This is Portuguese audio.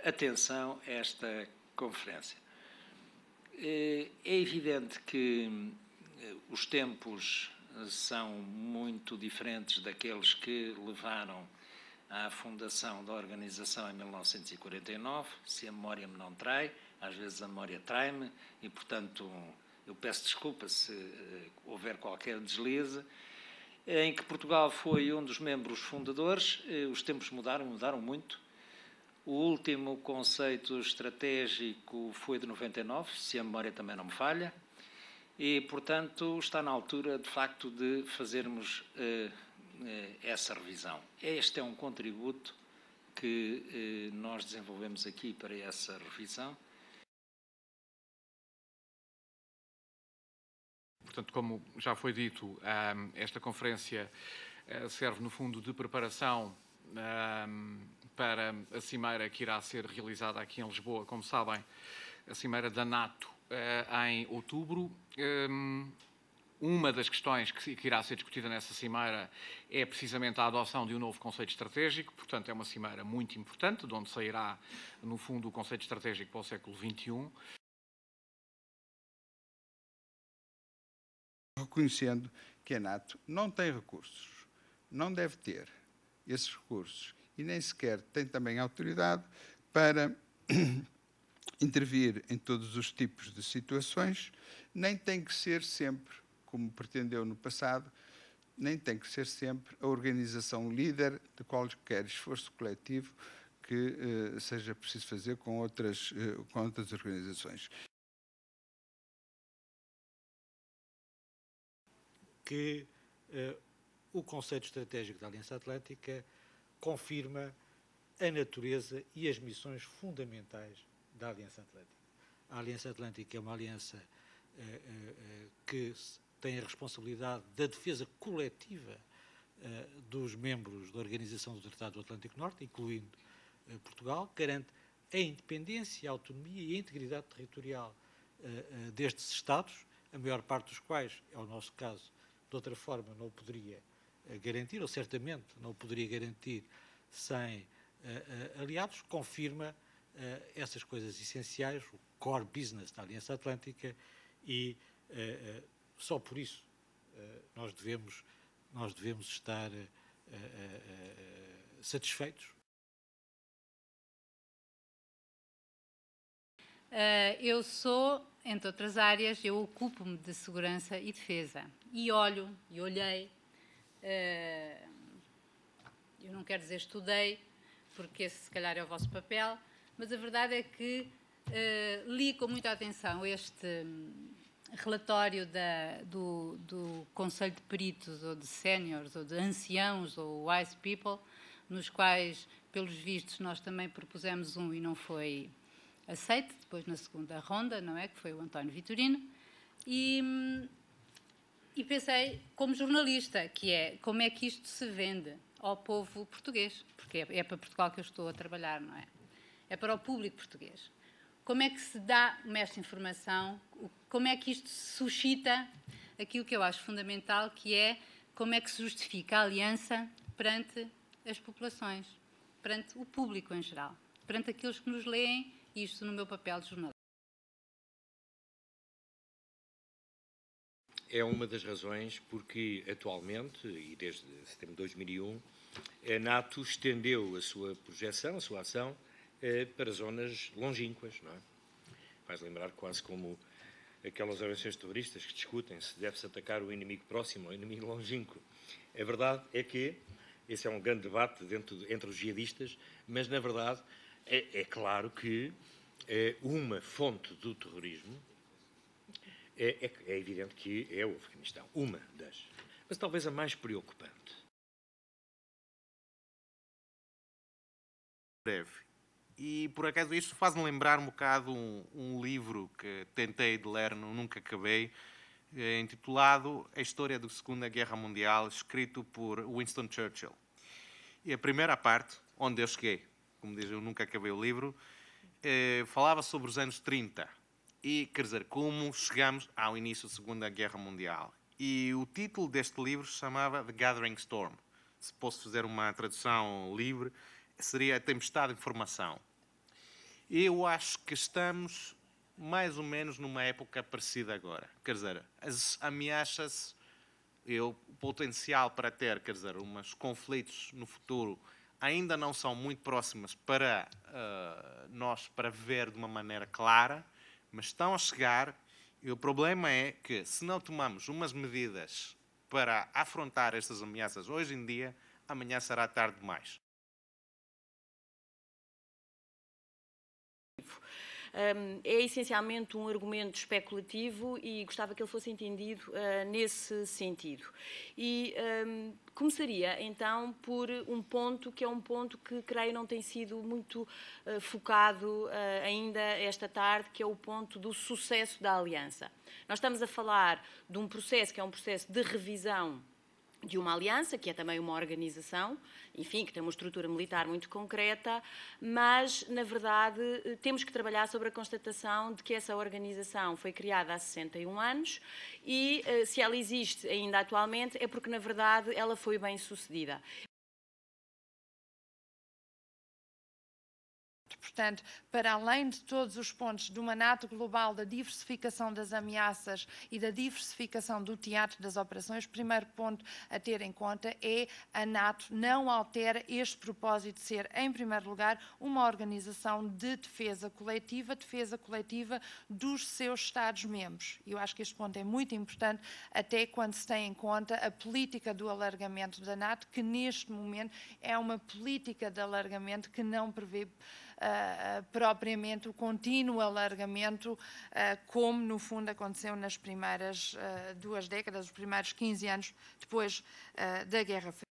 atenção a esta conferência. É evidente que os tempos são muito diferentes daqueles que levaram à fundação da organização em 1949, se a memória me não trai, às vezes a memória trai-me, e, portanto, eu peço desculpa se houver qualquer deslize, em que Portugal foi um dos membros fundadores. Os tempos mudaram muito. O último conceito estratégico foi de 99, se a memória também não me falha, e, portanto, está na altura, de facto, de fazermos essa revisão. Este é um contributo que nós desenvolvemos aqui para essa revisão. Portanto, como já foi dito, esta conferência serve, no fundo, de preparação para a cimeira que irá ser realizada aqui em Lisboa. Como sabem, a cimeira da NATO em outubro. Uma das questões que irá ser discutida nessa cimeira é precisamente a adoção de um novo conceito estratégico. Portanto, é uma cimeira muito importante, de onde sairá, no fundo, o conceito estratégico para o século XXI. Reconhecendo que a NATO não tem recursos, não deve ter esses recursos e nem sequer tem também autoridade para intervir em todos os tipos de situações, nem tem que ser sempre, como pretendeu no passado, nem tem que ser sempre a organização líder de qualquer esforço coletivo que seja preciso fazer com outras organizações. Que o conceito estratégico da Aliança Atlântica confirma a natureza e as missões fundamentais da Aliança Atlântica. A Aliança Atlântica é uma aliança que tem a responsabilidade da defesa coletiva dos membros da Organização do Tratado do Atlântico Norte, incluindo Portugal, garante a independência, a autonomia e a integridade territorial destes Estados, a maior parte dos quais, é o nosso caso, de outra forma não o poderia garantir, ou certamente não o poderia garantir sem aliados, confirma essas coisas essenciais, o core business da Aliança Atlântica, e só por isso nós devemos estar satisfeitos. Eu sou, entre outras áreas, eu ocupo-me de segurança e defesa. E olhei, eu não quero dizer estudei, porque esse se calhar é o vosso papel, mas a verdade é que li com muita atenção este relatório do Conselho de Peritos, ou de Séniores, ou de Anciãos, ou Wise People, nos quais, pelos vistos, nós também propusemos um e não foi aceite, depois na segunda ronda, não é? Que foi o António Vitorino. E pensei, como jornalista, que é como é que isto se vende ao povo português, porque é para Portugal que eu estou a trabalhar, não é? É para o público português. Como é que se dá esta informação? Como é que isto suscita aquilo que eu acho fundamental, que é como é que se justifica a aliança perante as populações, perante o público em geral, perante aqueles que nos leem, isto no meu papel de jornalista. É uma das razões porque, atualmente, e desde setembro de 2001, a NATO estendeu a sua projeção, a sua ação, para zonas longínquas, não é? Faz lembrar quase como aquelas organizações terroristas que discutem se deve-se atacar o inimigo próximo ou o inimigo longínquo. A verdade é que esse é um grande debate entre os jihadistas, mas, na verdade, é claro que uma fonte do terrorismo é evidente que é o Afeganistão, uma das. Mas talvez a mais preocupante. Breve. E, por acaso, isto faz-me lembrar um bocado um livro que tentei de ler, nunca acabei, intitulado A História da Segunda Guerra Mundial, escrito por Winston Churchill. E a primeira parte, onde eu cheguei, como diz, eu nunca acabei o livro, falava sobre os anos 30. E, quer dizer, como chegamos ao início da Segunda Guerra Mundial. E o título deste livro se chamava The Gathering Storm. Se posso fazer uma tradução livre, seria a tempestade de informação. Eu acho que estamos mais ou menos numa época parecida agora. Quer dizer, as ameaças, o potencial para ter, quer dizer, uns conflitos no futuro ainda não são muito próximas para nós para ver de uma maneira clara, mas estão a chegar. E o problema é que, se não tomamos umas medidas para afrontar estas ameaças hoje em dia, amanhã será tarde demais. É essencialmente um argumento especulativo e gostava que ele fosse entendido nesse sentido. E começaria então por um ponto que é um ponto que creio não tem sido muito focado ainda esta tarde, que é o ponto do sucesso da aliança. Nós estamos a falar de um processo que é um processo de revisão de uma aliança, que é também uma organização, enfim, que tem uma estrutura militar muito concreta, mas, na verdade, temos que trabalhar sobre a constatação de que essa organização foi criada há 61 anos e, se ela existe ainda atualmente, é porque, na verdade, ela foi bem sucedida. Portanto, para além de todos os pontos de uma NATO global, da diversificação das ameaças e da diversificação do teatro das operações, o primeiro ponto a ter em conta é a NATO não altera este propósito de ser, em primeiro lugar, uma organização de defesa coletiva dos seus Estados-membros. Eu acho que este ponto é muito importante, até quando se tem em conta a política do alargamento da NATO, que neste momento é uma política de alargamento que não prevê propriamente o contínuo alargamento, como no fundo aconteceu nas primeiras 2 décadas, os primeiros 15 anos depois da Guerra Fria.